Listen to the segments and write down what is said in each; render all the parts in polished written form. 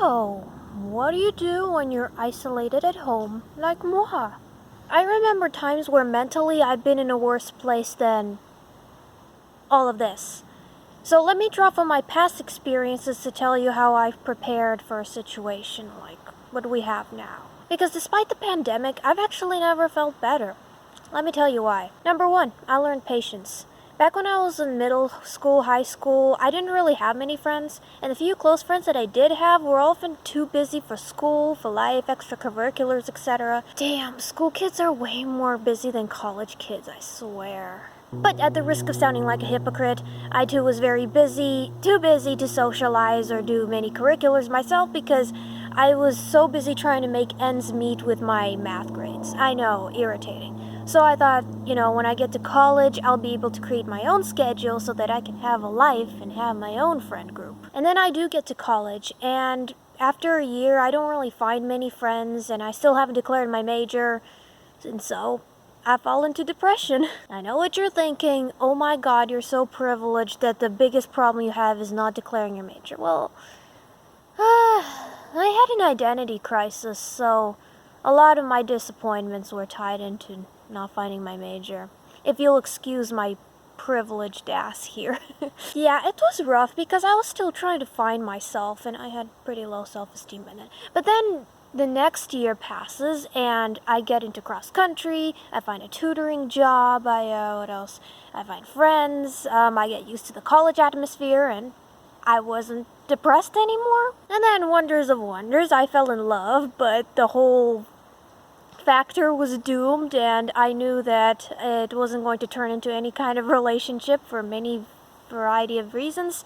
So, what do you do when you're isolated at home like Moha? I remember times where mentally I've been in a worse place than all of this. So let me draw from my past experiences to tell you how I've prepared for a situation like what we have now. Because despite the pandemic, I've actually never felt better. Let me tell you why. Number one, I learned patience. Back when I was in middle school, high school, I didn't really have many friends, and the few close friends that I did have were often too busy for school, for life, extracurriculars, etc. Damn, school kids are way more busy than college kids, I swear. But at the risk of sounding like a hypocrite, I too was very busy, too busy to socialize or do many curriculars myself because I was so busy trying to make ends meet with my math grades. I know, irritating. So I thought, when I get to college, I'll be able to create my own schedule so that I can have a life and have my own friend group. And then I do get to college, and after a year, I don't really find many friends, and I still haven't declared my major, and so I fall into depression. I know what you're thinking. Oh my God, you're so privileged that the biggest problem you have is not declaring your major. Well, I had an identity crisis, so a lot of my disappointments were tied into not finding my major. If you'll excuse my privileged ass here. Yeah, it was rough because I was still trying to find myself and I had pretty low self-esteem in it. But then the next year passes and I get into cross country, I find a tutoring job, what else? I find friends, I get used to the college atmosphere and I wasn't depressed anymore. And then wonders of wonders, I fell in love, but the whole factor was doomed and I knew that it wasn't going to turn into any kind of relationship for many variety of reasons.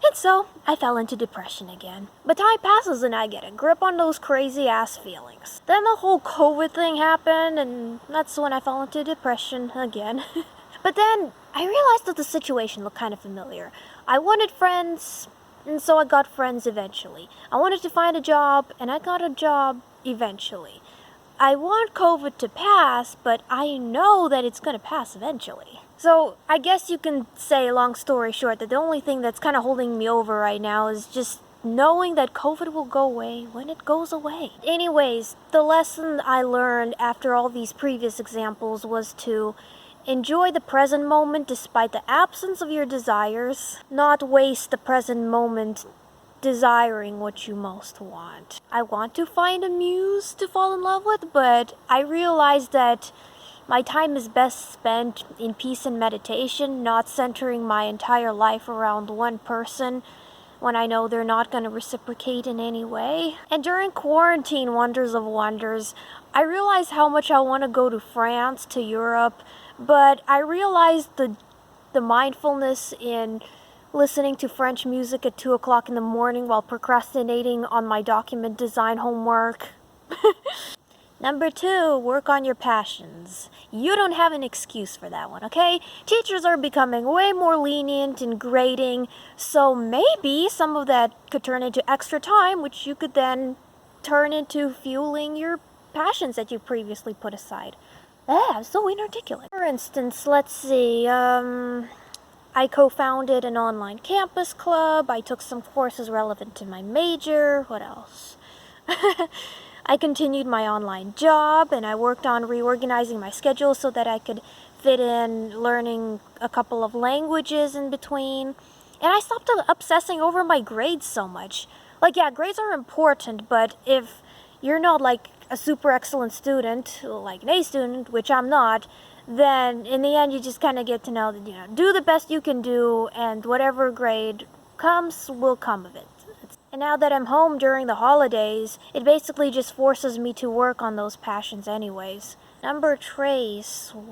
And so I fell into depression again. But time passes and I get a grip on those crazy ass feelings. Then the whole COVID thing happened and that's when I fell into depression again. But then I realized that the situation looked kind of familiar. I wanted friends, and so I got friends eventually. I wanted to find a job, and I got a job eventually. I want COVID to pass, but I know that it's gonna pass eventually. So I guess you can say, long story short, that the only thing that's kind of holding me over right now is just knowing that COVID will go away when it goes away. Anyways, the lesson I learned after all these previous examples was to enjoy the present moment despite the absence of your desires, not waste the present moment desiring what you most want. I want to find a muse to fall in love with, but I realize that my time is best spent in peace and meditation, not centering my entire life around one person when I know they're not going to reciprocate in any way. And during quarantine, wonders of wonders, I realized how much I want to go to France, to Europe, but I realized the mindfulness in listening to French music at 2 o'clock in the morning while procrastinating on my document design homework. Number 2, work on your passions. You don't have an excuse for that one, okay? Teachers are becoming way more lenient in grading, so maybe some of that could turn into extra time, which you could then turn into fueling your passions that you previously put aside. So inarticulate. For instance, let's see, I co-founded an online campus club, I took some courses relevant to my major, what else? I continued my online job, and I worked on reorganizing my schedule so that I could fit in learning a couple of languages in between. And I stopped obsessing over my grades so much. Yeah, grades are important, but if you're not a super excellent student, like an A student, which I'm not, then in the end you just kind of get to know that, do the best you can do, and whatever grade comes will come of it. And now that I'm home during the holidays, it basically just forces me to work on those passions anyways. Number 3,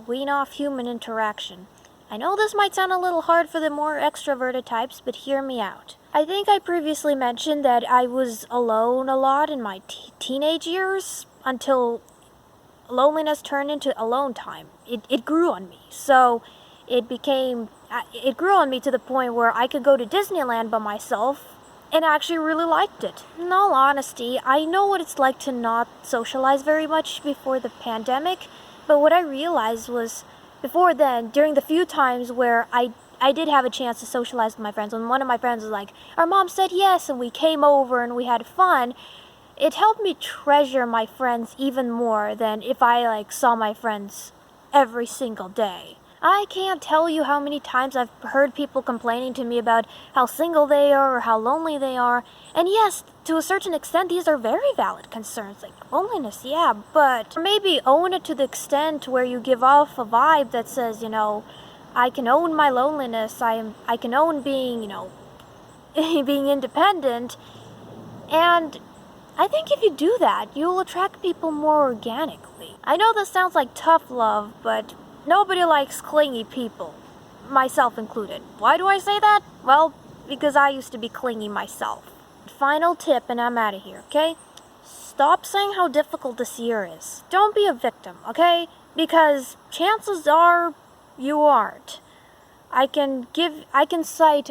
wean off human interaction. I know this might sound a little hard for the more extroverted types, but hear me out. I think I previously mentioned that I was alone a lot in my teenage years until loneliness turned into alone time. It grew on me. So it grew on me to the point where I could go to Disneyland by myself and I actually really liked it. In all honesty, I know what it's like to not socialize very much before the pandemic, but what I realized was before then, during the few times where I I did have a chance to socialize with my friends. When one of my friends was like, our mom said yes, and we came over and we had fun, it helped me treasure my friends even more than if I like saw my friends every single day. I can't tell you how many times I've heard people complaining to me about how single they are or how lonely they are. And yes, to a certain extent, these are very valid concerns. Like, loneliness, yeah, but maybe own it to the extent where you give off a vibe that says, I can own my loneliness, I can own being, being independent. And I think if you do that, you'll attract people more organically. I know this sounds like tough love, but nobody likes clingy people, myself included. Why do I say that? Well, because I used to be clingy myself. Final tip, and I'm out of here, okay? Stop saying how difficult this year is. Don't be a victim, okay? Because chances are you aren't. I can cite,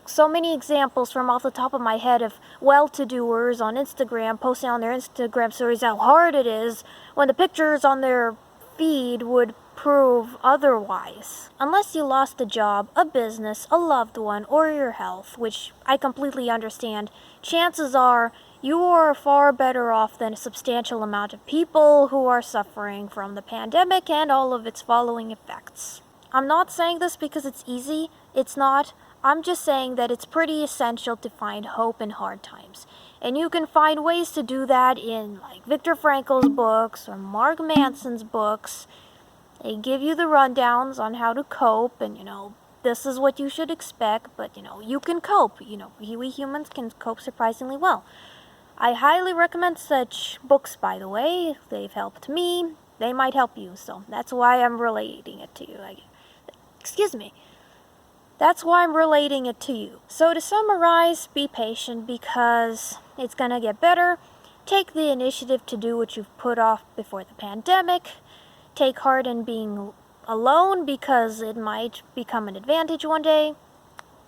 so many examples from off the top of my head of well-to-doers on Instagram posting on their Instagram stories how hard it is when the pictures on their feed would prove otherwise. Unless you lost a job, a business, a loved one, or your health, which I completely understand, chances are you are far better off than a substantial amount of people who are suffering from the pandemic and all of its following effects. I'm not saying this because it's easy. It's not. I'm just saying that it's pretty essential to find hope in hard times. And you can find ways to do that in like Viktor Frankl's books or Mark Manson's books. They give you the rundowns on how to cope and, this is what you should expect, but, you can cope. We humans can cope surprisingly well. I highly recommend such books, by the way. They've helped me. They might help you, so that's why I'm relating it to you. That's why I'm relating it to you. So to summarize, be patient because it's gonna get better. Take the initiative to do what you've put off before the pandemic. Take heart in being alone because it might become an advantage one day.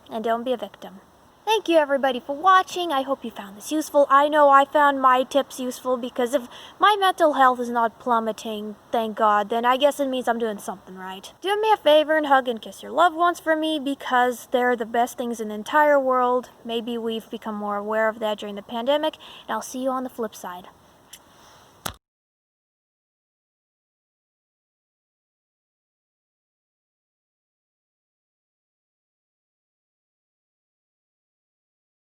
And don't be a victim. Thank you everybody for watching. I hope you found this useful. I know I found my tips useful because if my mental health is not plummeting, thank God, then I guess it means I'm doing something right. Do me a favor and hug and kiss your loved ones for me because they're the best things in the entire world. Maybe we've become more aware of that during the pandemic, and I'll see you on the flip side.